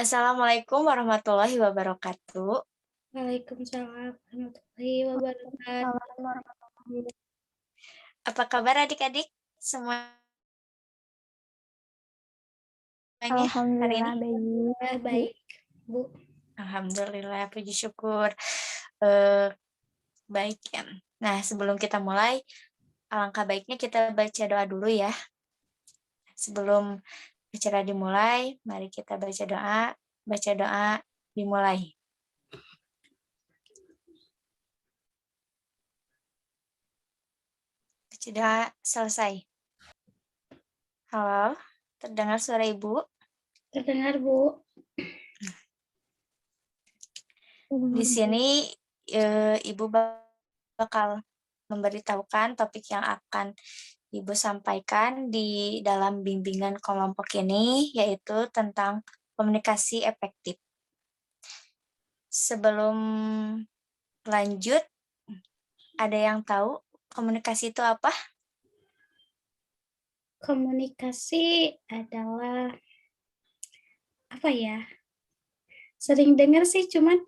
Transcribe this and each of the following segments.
Assalamualaikum warahmatullahi wabarakatuh. Waalaikumsalam warahmatullahi wabarakatuh. Waalaikumsalam warahmatullahi wabarakatuh. Apa kabar adik-adik semuanya hari ini? Alhamdulillah baik. Baik, Bu. Alhamdulillah, puji syukur. Eh, Baik ya. Nah, sebelum kita mulai, alangkah baiknya kita baca doa dulu ya. Sebelum acara dimulai, mari kita baca doa. Baca doa dimulai. Baca doa selesai. Halo, terdengar suara Ibu? Terdengar, Bu. Di sini Ibu bakal memberitahukan topik yang akan Ibu sampaikan di dalam bimbingan kelompok ini, yaitu tentang komunikasi efektif. Sebelum lanjut, ada yang tahu komunikasi itu apa? Komunikasi adalah apa ya? Sering dengar sih, cuman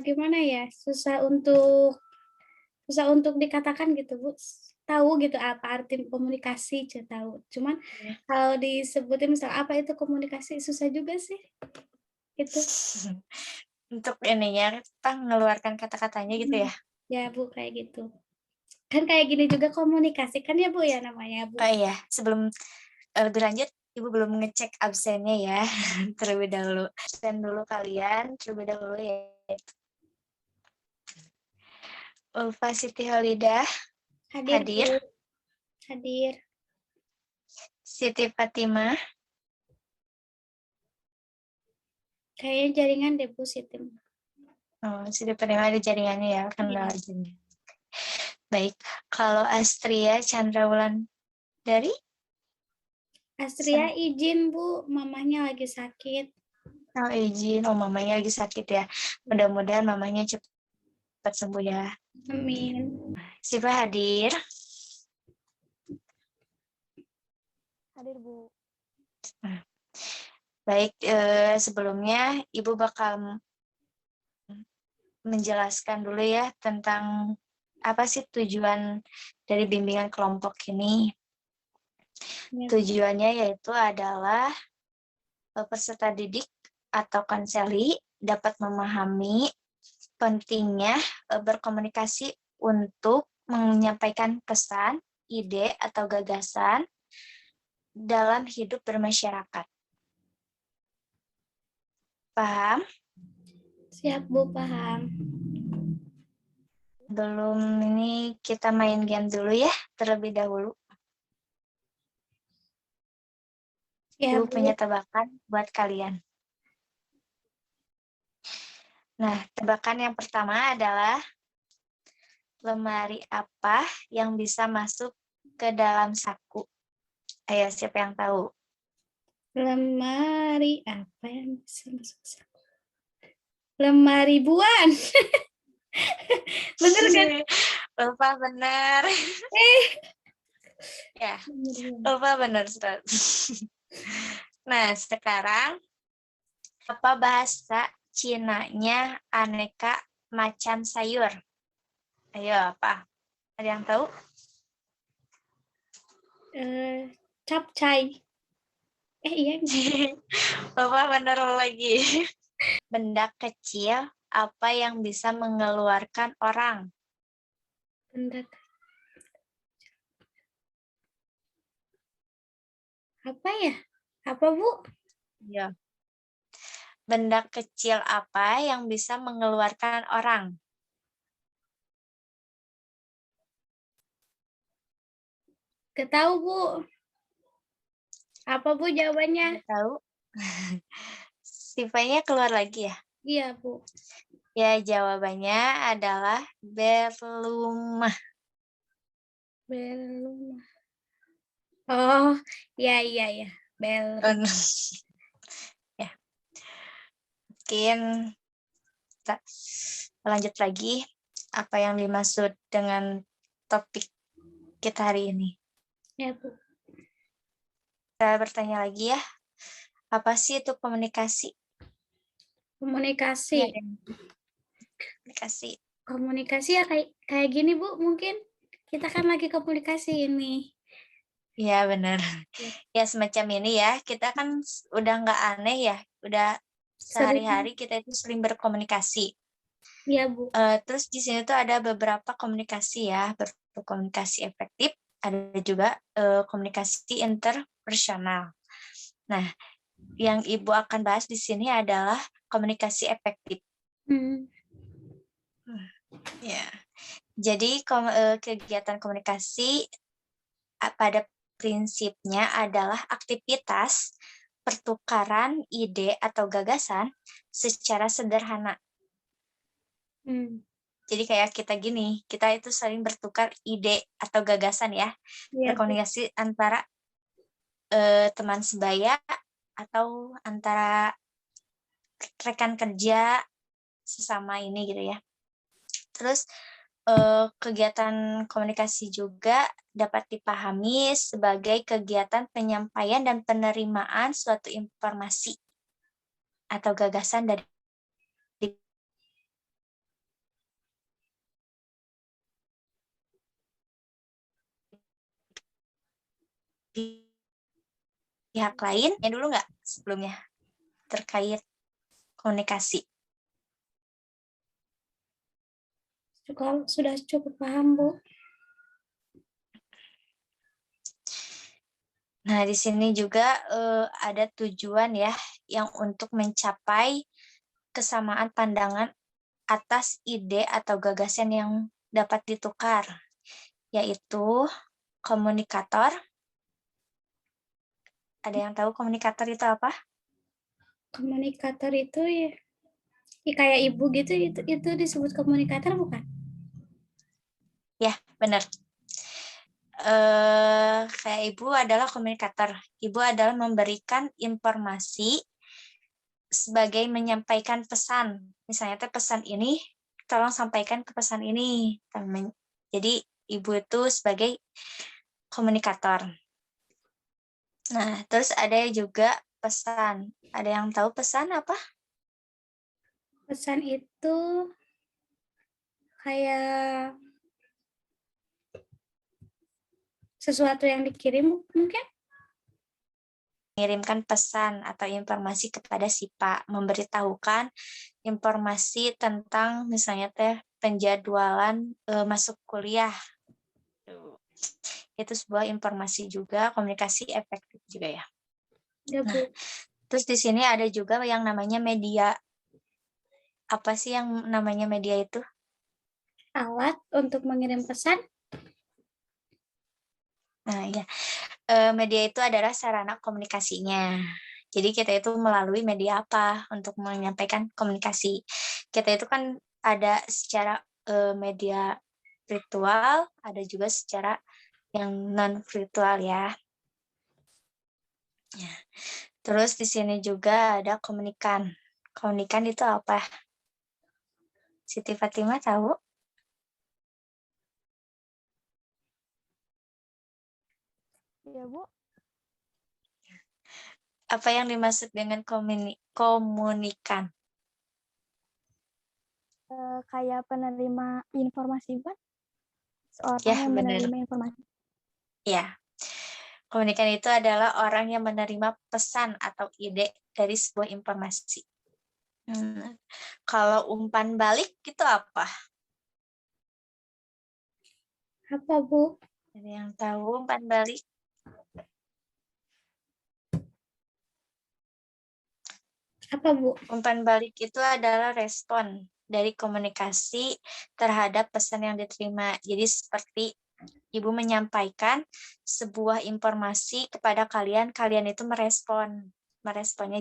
gimana ya? Susah untuk dikatakan gitu, Bu. Tahu gitu apa arti komunikasi, tahu. Cuman kalau disebutin misal apa itu komunikasi susah juga sih. Itu. Untuk ininya, kita mengeluarkan kata-katanya gitu ya? Ya, Bu, kayak gitu. Kan kayak gini juga komunikasi kan ya, Bu, ya namanya, Bu. Oh iya, sebelum lebih lanjut, Ibu belum ngecek absennya ya, terlebih dahulu. Absen dulu kalian, terlebih dahulu ya. Ulfa Siti Holidah, hadir. Bu. Hadir. Siti Fatimah, Kayaknya jaringan deh, Bu, Siti. Siti Fatimah ada jaringannya ya, kendala jaringan. Baik, kalau Astria Chandrawulan dari? Astria izin, Bu, mamahnya lagi sakit. Oh izin, mamanya lagi sakit ya. Mudah-mudahan mamanya cepat sembuh ya. Amin. Siva hadir. Hadir, Bu. Baik, sebelumnya Ibu bakal menjelaskan dulu ya tentang apa sih tujuan dari bimbingan kelompok ini. Ya. Tujuannya yaitu adalah peserta didik atau konseli dapat memahami pentingnya berkomunikasi untuk menyampaikan pesan, ide, atau gagasan dalam hidup bermasyarakat. Paham? Siap, Bu, paham. Belum ini kita main game dulu ya, terlebih dahulu. Ya, Ibu Bu. punya tebakan buat kalian. Nah, tebakan yang pertama adalah lemari apa yang bisa masuk ke dalam saku? Ayo, siapa yang tahu? Lemari apa yang bisa masuk saku? Lemari buan. Bener kan? Lupa benar. Ya, lupa benar. Nah, sekarang apa bahasa Cinanya aneka macam sayur? Ayo, apa? Ada yang tahu? Capcay. Iya. Lupa benar lagi. Benda kecil apa yang bisa mengeluarkan orang? Benda apa ya? Apa, Bu? Ya. Benda kecil apa yang bisa mengeluarkan orang? Gak tahu, Bu. Apa, Bu, jawabannya? Nggak tahu. Sifanya keluar lagi ya? Iya, Bu. Ya, jawabannya adalah berlumah. Belum. Oh, ya. Belum. Ya, mungkin kita lanjut lagi apa yang dimaksud dengan topik kita hari ini. Ya, Bu. Kita bertanya lagi ya, Apa sih itu komunikasi? Komunikasi. Iya, Dan. Komunikasi. Komunikasi ya kayak gini, Bu, mungkin. Kita kan lagi komunikasi ini. Iya, benar. Ya. Ya, semacam ini ya. Kita kan udah nggak aneh ya. Udah Sering. sehari-hari kita itu sering berkomunikasi. Iya, Bu. Terus di sini tuh ada beberapa komunikasi ya. Berkomunikasi efektif. Ada juga komunikasi interpersonal. Nah, yang Ibu akan bahas di sini adalah komunikasi efektif. Ya. Jadi kegiatan komunikasi pada prinsipnya adalah aktivitas pertukaran ide atau gagasan secara sederhana. Jadi kayak kita gini, kita itu saling bertukar ide atau gagasan ya, Iya, Bu. berkomunikasi antara teman sebaya atau antara rekan kerja sesama ini gitu ya. Terus kegiatan komunikasi juga dapat dipahami sebagai kegiatan penyampaian dan penerimaan suatu informasi atau gagasan dari pihak lain. Ya dulu nggak sebelumnya terkait komunikasi? Sudah cukup paham, Bu. Nah, di sini juga ada tujuan ya yang untuk mencapai kesamaan pandangan atas ide atau gagasan yang dapat ditukar, yaitu komunikator. Ada yang tahu komunikator itu apa? Komunikator itu ya kayak Ibu gitu, itu disebut komunikator bukan? Ya, benar. Kayak Ibu adalah komunikator. Ibu adalah memberikan informasi sebagai menyampaikan pesan. Misalnya pesan ini, tolong sampaikan ke pesan ini. Jadi Ibu itu sebagai komunikator. Nah, terus ada juga pesan. Ada yang tahu pesan apa? Pesan itu kayak sesuatu yang dikirim mungkin? Mengirimkan pesan atau informasi kepada si Pak, memberitahukan informasi tentang misalnya penjadwalan masuk kuliah. Itu sebuah informasi juga, komunikasi efektif juga ya. Ya, Bu. Nah, terus di sini ada juga yang namanya media. Apa sih yang namanya media itu? Alat untuk mengirim pesan. Nah, ya. Media itu adalah sarana komunikasinya. Jadi kita itu melalui media apa untuk menyampaikan komunikasi. Kita itu kan ada secara media virtual, ada juga secara yang non virtual ya. Ya. Terus di sini juga ada komunikan. Komunikan itu apa? Siti Fatimah tahu? Iya, Bu. Apa yang dimaksud dengan komunikan? Kayak penerima informasi, bukan? Seorang Ya, yang benar. menerima informasi. Ya. Komunikan itu adalah orang yang menerima pesan atau ide dari sebuah informasi. Kalau umpan balik itu apa? Apa, Bu? Ada yang tahu umpan balik? Apa, Bu? Umpan balik itu adalah respon dari komunikasi terhadap pesan yang diterima. Jadi seperti Ibu menyampaikan sebuah informasi kepada kalian, kalian itu meresponnya.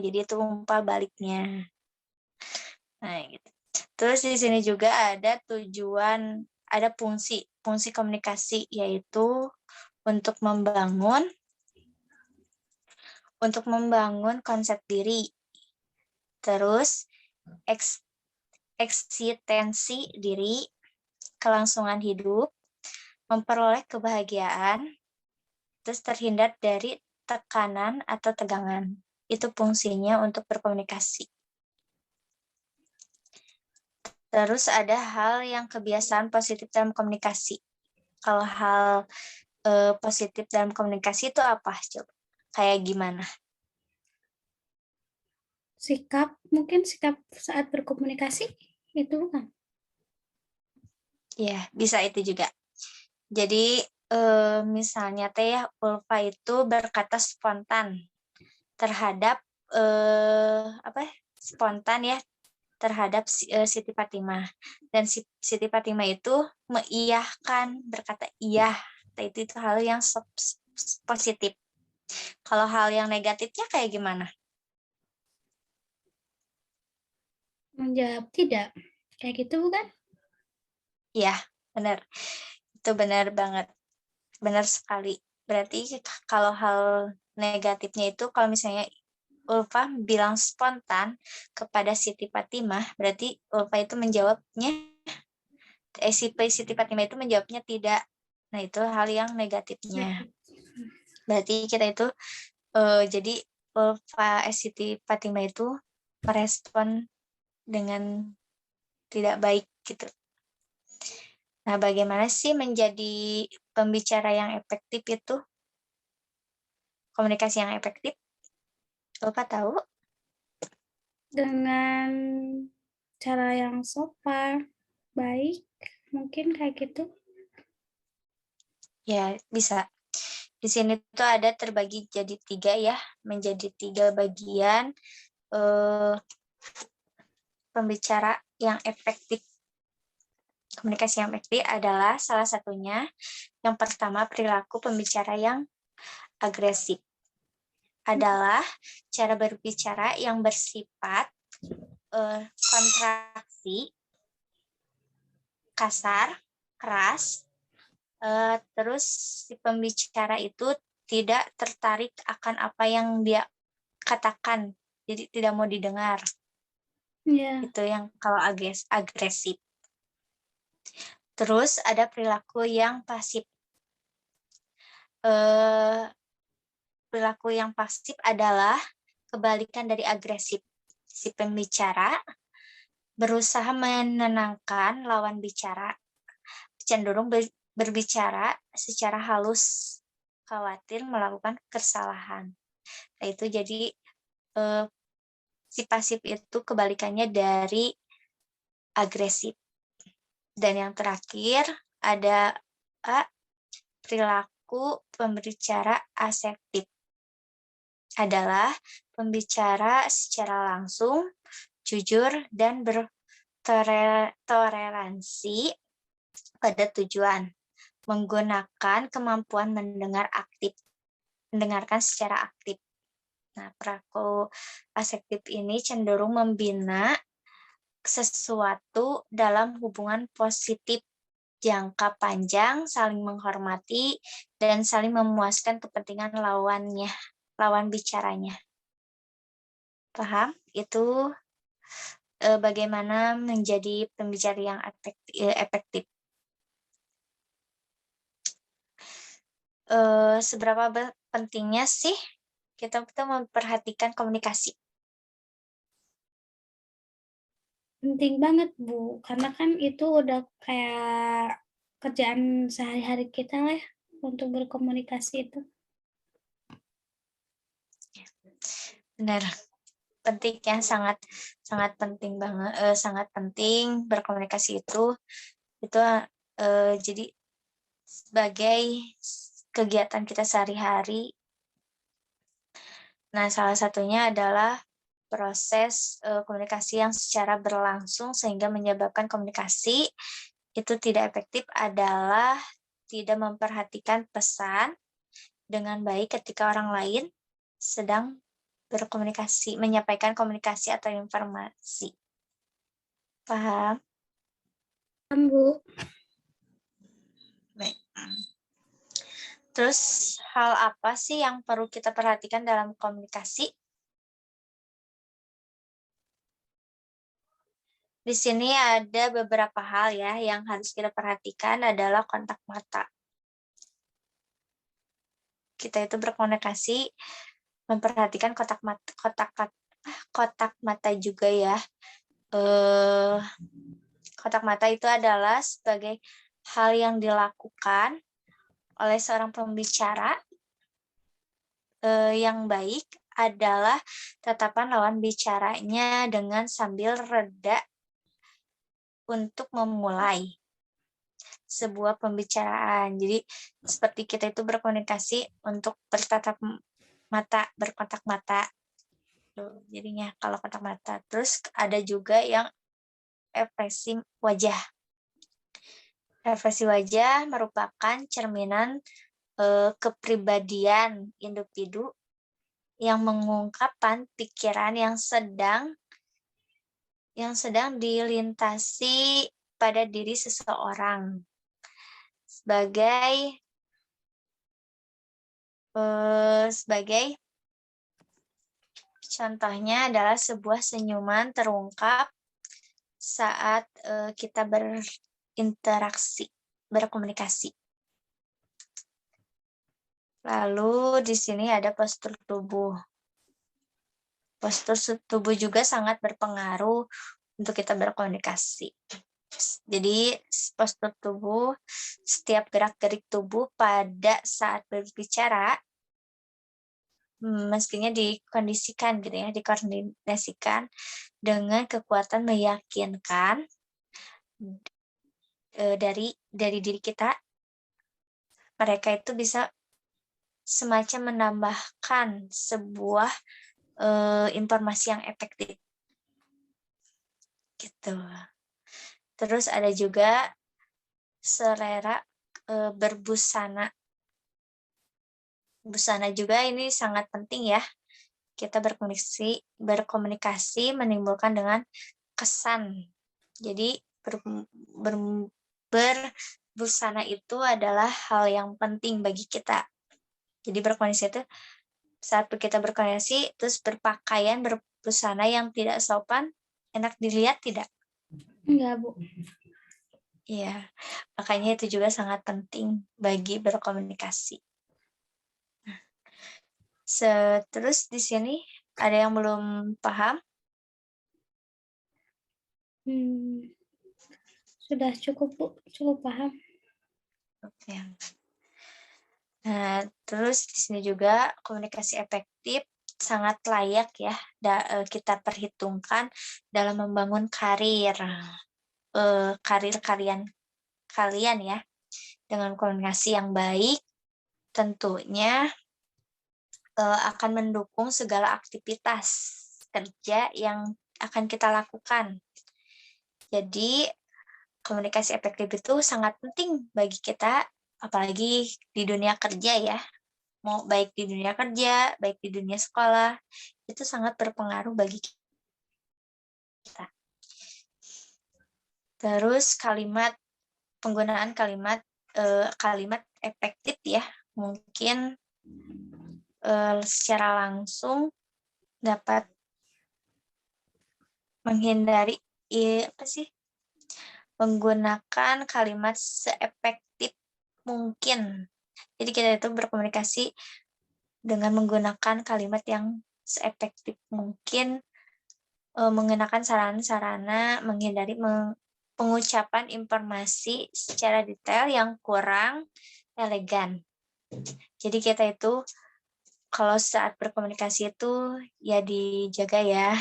Jadi itu umpan baliknya. Nah, gitu. Terus di sini juga ada tujuan, ada fungsi komunikasi, yaitu untuk membangun konsep diri, terus eksistensi diri, kelangsungan hidup, memperoleh kebahagiaan, terus terhindar dari tekanan atau tegangan. itu fungsinya untuk berkomunikasi. Terus ada hal yang kebiasaan positif dalam komunikasi. Kalau hal positif dalam komunikasi itu apa? Coba kayak gimana? Mungkin sikap saat berkomunikasi itu bukan? Ya, bisa itu juga. Jadi misalnya teh ya, Ulfa itu berkata spontan terhadap spontan ya terhadap Siti Fatimah, dan Siti Fatimah itu meiyahkan, berkata iya. Itu hal yang positif. Kalau hal yang negatifnya kayak gimana? Menjawab tidak. Kayak gitu bukan? Iya, benar. Itu benar banget. Benar sekali. Berarti kalau hal negatifnya itu kalau misalnya Ulfa bilang spontan kepada Siti Fatimah, berarti Ulfa itu menjawabnya, Siti Fatimah itu menjawabnya tidak. Nah, itu hal yang negatifnya. Berarti kita itu, jadi Ulfa Siti Fatimah itu merespon dengan tidak baik gitu. Nah, bagaimana sih menjadi pembicara yang efektif itu? Komunikasi yang efektif? Ulfa tahu? Dengan cara yang sopan, baik, mungkin kayak gitu. Ya, bisa. Di sini tuh ada terbagi jadi 3 ya, menjadi 3 bagian pembicara yang efektif. Komunikasi yang efektif adalah salah satunya, yang pertama perilaku pembicara yang agresif. Adalah cara berbicara yang bersifat kontraksi, kasar, keras, terus si pembicara itu tidak tertarik akan apa yang dia katakan, jadi tidak mau didengar. Ya. Itu yang kalau agresif. Terus ada perilaku yang pasif. Perilaku yang pasif adalah kebalikan dari agresif. Si pembicara berusaha menenangkan lawan bicara, cenderung berbicara secara halus, khawatir melakukan kesalahan. Nah, itu jadi si pasif itu kebalikannya dari agresif. Dan yang terakhir ada perilaku pembicara asertif. Adalah pembicara secara langsung, jujur, dan bertoleransi pada tujuan, menggunakan kemampuan mendengarkan secara aktif. Nah, perilaku asertif ini cenderung membina sesuatu dalam hubungan positif jangka panjang, saling menghormati, dan saling memuaskan kepentingan lawan bicaranya. Paham? Itu bagaimana menjadi pembicara yang efektif. Seberapa pentingnya sih kita memperhatikan komunikasi? Penting banget, Bu. Karena kan itu udah kayak kerjaan sehari-hari kita lah ya, untuk berkomunikasi itu. Benar, penting ya, sangat penting banget, sangat penting berkomunikasi itu jadi sebagai kegiatan kita sehari-hari. Nah, salah satunya adalah proses komunikasi yang secara berlangsung sehingga menyebabkan komunikasi itu tidak efektif adalah tidak memperhatikan pesan dengan baik ketika orang lain sedang berkomunikasi, menyampaikan komunikasi atau informasi. Paham? Paham, Bu. Baik. Terus hal apa sih yang perlu kita perhatikan dalam komunikasi? Di sini ada beberapa hal ya yang harus kita perhatikan adalah kontak mata. Kita itu berkomunikasi memperhatikan kotak mata juga ya. Kotak mata itu adalah sebagai hal yang dilakukan oleh seorang pembicara yang baik adalah tatapan lawan bicaranya dengan sambil reda untuk memulai sebuah pembicaraan. Jadi seperti kita itu berkomunikasi untuk berkontak mata. Jadinya kalau kontak mata. Terus ada juga yang ekspresi wajah. Ekspresi wajah merupakan cerminan kepribadian individu yang mengungkapkan pikiran yang sedang dilintasi pada diri seseorang. Sebagai contohnya adalah sebuah senyuman terungkap saat kita berkomunikasi. Lalu di sini ada postur tubuh. Postur tubuh juga sangat berpengaruh untuk kita berkomunikasi. Jadi postur tubuh, setiap gerak-gerik tubuh pada saat berbicara mestinya dikoordinasikan dengan kekuatan meyakinkan dari diri kita. Mereka itu bisa semacam menambahkan sebuah informasi yang efektif gitu. Terus ada juga selera berbusana. Busana juga ini sangat penting ya. Kita berkomunikasi menimbulkan dengan kesan. Jadi berbusana itu adalah hal yang penting bagi kita. Jadi berkomunikasi itu saat kita berkomunikasi terus berpakaian berbusana yang tidak sopan, enak dilihat tidak? Enggak, Bu. Iya, makanya itu juga sangat penting bagi berkomunikasi. Terus di sini ada yang belum paham? Sudah cukup, Bu. Cukup paham. Oke. Nah, terus di sini juga komunikasi efektif sangat layak ya kita perhitungkan dalam membangun karir kalian ya. Dengan komunikasi yang baik tentunya akan mendukung segala aktivitas kerja yang akan kita lakukan. Jadi komunikasi efektif itu sangat penting bagi kita, apalagi di dunia kerja ya. Mau baik di dunia kerja, baik di dunia sekolah, itu sangat berpengaruh bagi kita. Terus penggunaan kalimat efektif ya, mungkin secara langsung dapat menghindari menggunakan kalimat seefektif mungkin. Jadi kita itu berkomunikasi dengan menggunakan kalimat yang seefektif mungkin, menggunakan sarana-sarana, menghindari pengucapan informasi secara detail yang kurang elegan. Jadi kita itu kalau saat berkomunikasi itu ya dijaga ya.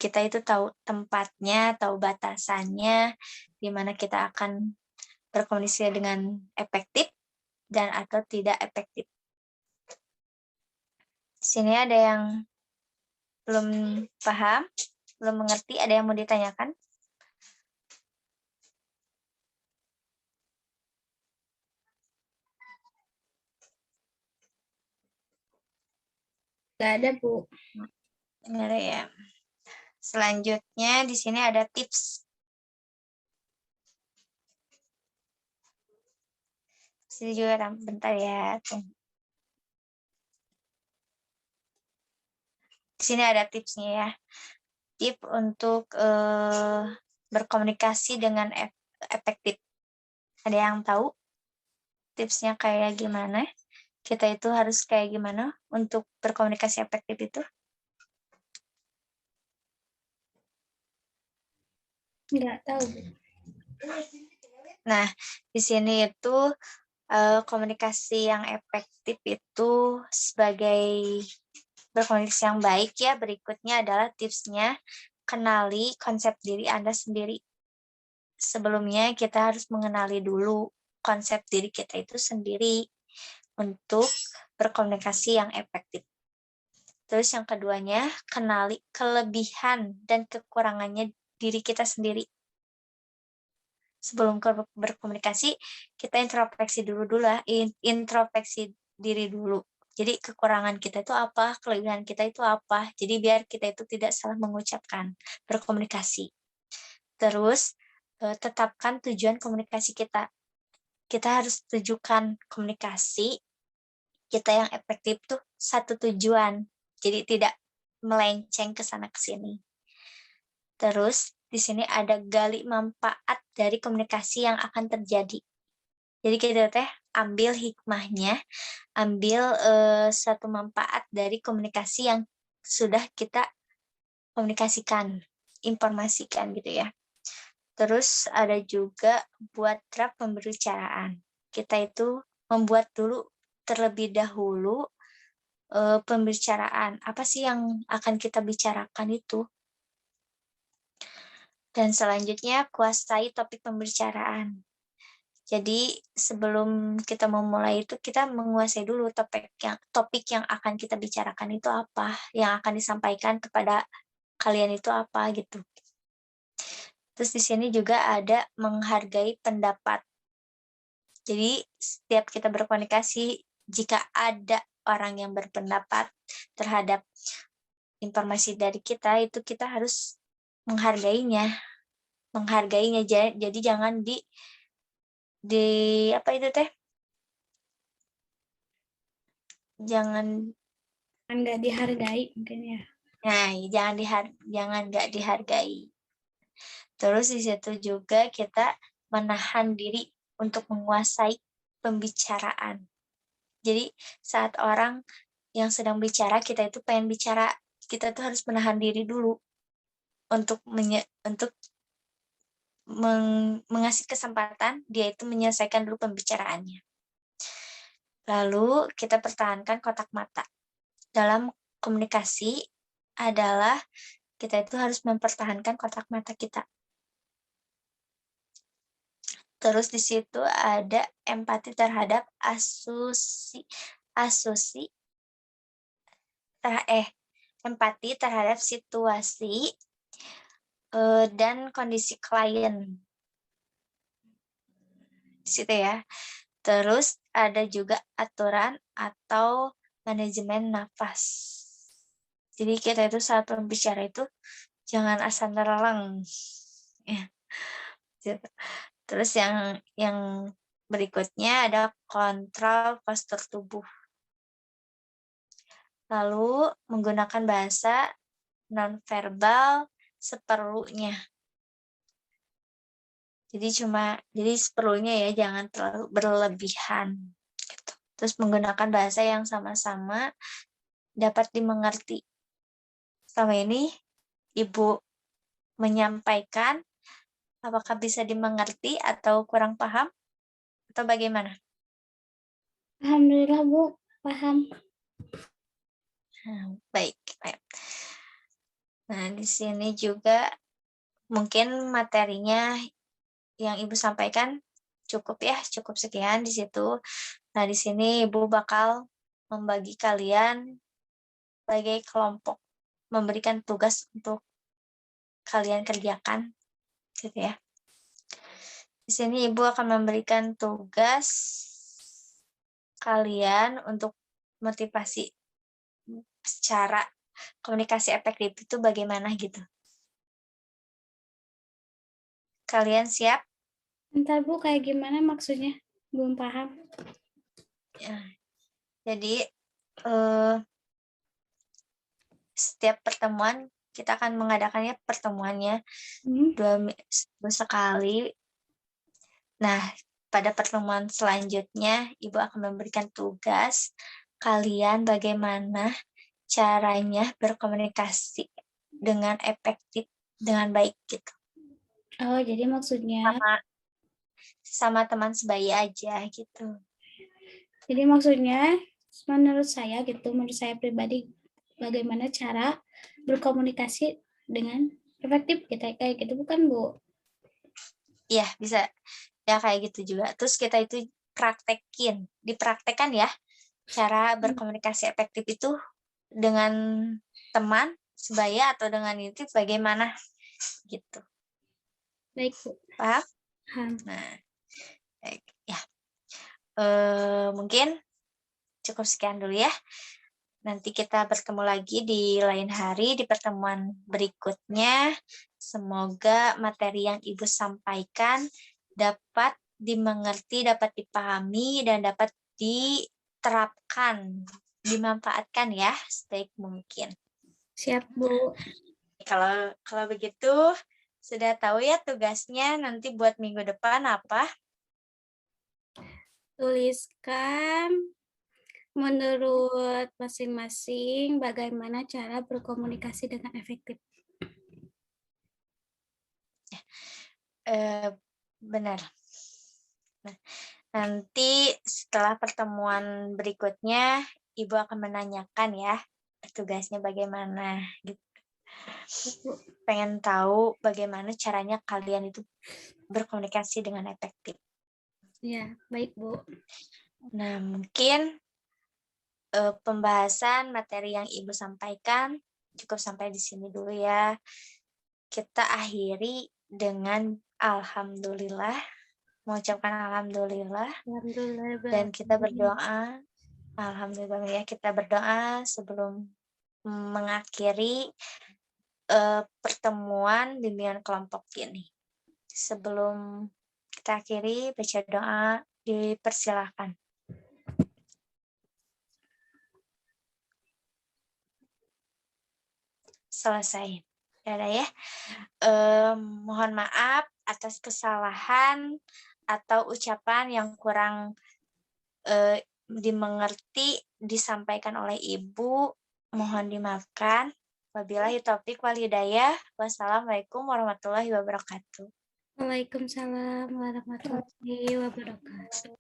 Kita itu tahu tempatnya, tahu batasannya, di mana kita akan berkomunikasi dengan efektif dan atau tidak efektif. Di sini ada yang belum paham, belum mengerti, ada yang mau ditanyakan? Nggak ada, Bu. Benar ya. Selanjutnya di sini ada tips. Sini juga bentar ya. Di sini ada tipsnya ya. Tips untuk berkomunikasi dengan efektif. Ada yang tahu tipsnya kayak gimana? kita itu harus kayak gimana untuk berkomunikasi efektif itu? Nggak tahu, Bu. Nah, di sini itu komunikasi yang efektif itu sebagai berkomunikasi yang baik ya, berikutnya adalah tipsnya, kenali konsep diri Anda sendiri. Sebelumnya kita harus mengenali dulu konsep diri kita itu sendiri untuk berkomunikasi yang efektif. Terus yang keduanya, kenali kelebihan dan kekurangannya diri kita sendiri. Sebelum berkomunikasi, kita introspeksi dulu lah, introspeksi diri dulu. Jadi kekurangan kita itu apa, kelebihan kita itu apa. Jadi biar kita itu tidak salah mengucapkan, berkomunikasi. Terus tetapkan tujuan komunikasi kita. Kita harus tujukan komunikasi kita yang efektif tuh satu tujuan. Jadi tidak melenceng ke sana ke sini. Terus di sini ada gali manfaat dari komunikasi yang akan terjadi. Jadi kita teh ambil hikmahnya, ambil satu manfaat dari komunikasi yang sudah kita komunikasikan, informasikan gitu ya. Terus ada juga buat draft pembicaraan. Kita itu membuat dulu terlebih dahulu pembicaraan. Apa sih yang akan kita bicarakan itu? Dan selanjutnya kuasai topik pembicaraan. Jadi sebelum kita memulai itu kita menguasai dulu topik yang akan kita bicarakan itu apa, yang akan disampaikan kepada kalian itu apa gitu. Terus di sini juga ada menghargai pendapat. Jadi setiap kita berkomunikasi, jika ada orang yang berpendapat terhadap informasi dari kita, itu kita harus menghargainya. Jadi jangan di apa itu teh? Jangan Nggak dihargai mungkin ya. Nah, jangan nggak dihargai. Terus di situ juga kita menahan diri untuk menguasai pembicaraan. Jadi saat orang yang sedang bicara, kita itu pengen bicara, kita tuh harus menahan diri dulu untuk mengasih kesempatan dia itu menyelesaikan dulu pembicaraannya. Lalu kita pertahankan kontak mata. Dalam komunikasi adalah kita itu harus mempertahankan kontak mata kita. Terus di situ ada empati terhadap empati terhadap situasi dan kondisi klien. Di situ ya. Terus ada juga aturan atau manajemen nafas. Jadi kita itu saat berbicara itu jangan asal nereleng. Ya. Terus yang berikutnya ada kontrol postur tubuh. Lalu menggunakan bahasa nonverbal seperlunya. Jadi seperlunya ya, jangan terlalu berlebihan. Gitu. Terus menggunakan bahasa yang sama-sama dapat dimengerti. Selama ini Ibu menyampaikan, apakah bisa dimengerti atau kurang paham? Atau bagaimana? Alhamdulillah, Bu, paham. Baik. Nah, di sini juga mungkin materinya yang Ibu sampaikan cukup sekian di situ. Nah, di sini Ibu bakal membagi kalian sebagai kelompok, memberikan tugas untuk kalian kerjakan, gitu ya. Di sini Ibu akan memberikan tugas kalian untuk motivasi secara komunikasi efektif itu bagaimana gitu. Kalian siap? Entar, Bu, kayak gimana maksudnya? Belum paham. Ya. Jadi setiap pertemuan kita akan mengadakannya pertemuannya 2 minggu sekali. Nah, pada pertemuan selanjutnya, Ibu akan memberikan tugas kalian bagaimana caranya berkomunikasi dengan efektif, dengan baik gitu. Oh, jadi maksudnya Sama teman sebaya aja gitu. Jadi maksudnya menurut saya pribadi, bagaimana cara berkomunikasi dengan efektif kita kayak gitu, bukan Bu? Iya, bisa. Ya kayak gitu juga. Terus kita itu dipraktekkan ya, cara berkomunikasi efektif itu dengan teman sebaya atau dengan itu bagaimana gitu. Baik Bu. Paham? Paham. Nah, baik ya. Mungkin cukup sekian dulu ya. Nanti kita bertemu lagi di lain hari di pertemuan berikutnya. Semoga materi yang Ibu sampaikan dapat dimengerti, dapat dipahami, dan dapat diterapkan, dimanfaatkan ya sebaik mungkin. Siap Bu. Kalau begitu sudah tahu ya tugasnya nanti buat minggu depan apa? Tuliskan menurut masing-masing bagaimana cara berkomunikasi dengan efektif. Benar. Nah, nanti setelah pertemuan berikutnya, Ibu akan menanyakan ya tugasnya bagaimana gitu. Pengen tahu bagaimana caranya kalian itu berkomunikasi dengan efektif. Ya, baik Bu. Nah, mungkin pembahasan materi yang Ibu sampaikan cukup sampai di sini dulu ya. Kita akhiri dengan alhamdulillah, mengucapkan alhamdulillah, dan kita berdoa, alhamdulillah ya, kita berdoa sebelum mengakhiri pertemuan bimbingan kelompok ini. Sebelum kita akhiri, baca doa, dipersilahkan. Selesai. Ada ya. Mohon maaf atas kesalahan atau ucapan yang kurang dimengerti disampaikan oleh Ibu. Mohon dimaafkan. Wabillahi taufiq wal hidayah. Wassalamualaikum warahmatullahi wabarakatuh. Waalaikumsalam warahmatullahi wabarakatuh.